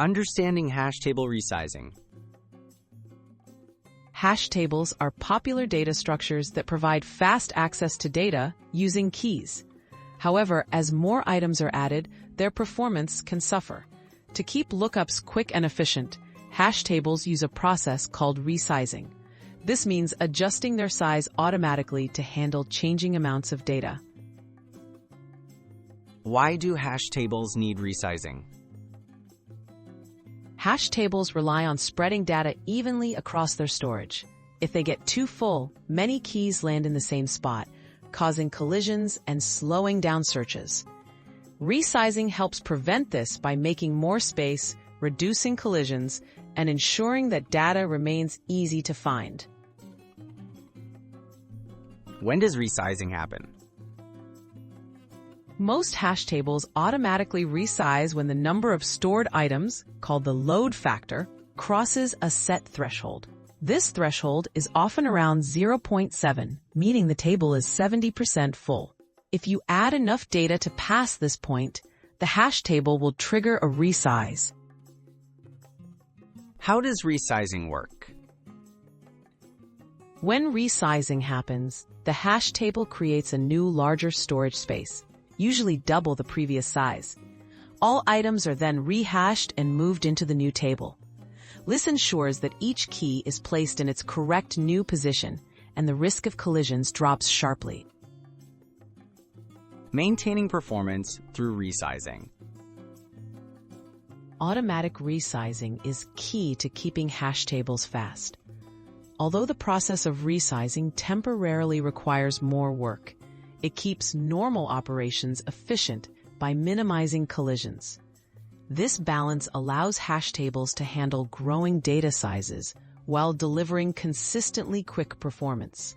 Understanding hash table resizing. Hash tables are popular data structures that provide fast access to data using keys. However, as more items are added, their performance can suffer. To keep lookups quick and efficient, hash tables use a process called resizing. This means adjusting their size automatically to handle changing amounts of data. Why do hash tables need resizing? Hash tables rely on spreading data evenly across their storage. If they get too full, many keys land in the same spot, causing collisions and slowing down searches. Resizing helps prevent this by making more space, reducing collisions, and ensuring that data remains easy to find. When does resizing happen? Most hash tables automatically resize when the number of stored items, called the load factor, crosses a set threshold. This threshold is often around 0.7, meaning the table is 70% full. If you add enough data to pass this point, the hash table will trigger a resize. How does resizing work? When resizing happens, the hash table creates a new larger storage space, usually double the previous size. All items are then rehashed and moved into the new table. This ensures that each key is placed in its correct new position, and the risk of collisions drops sharply. Maintaining performance through resizing. Automatic resizing is key to keeping hash tables fast. Although the process of resizing temporarily requires more work, it keeps normal operations efficient by minimizing collisions. This balance allows hash tables to handle growing data sizes while delivering consistently quick performance.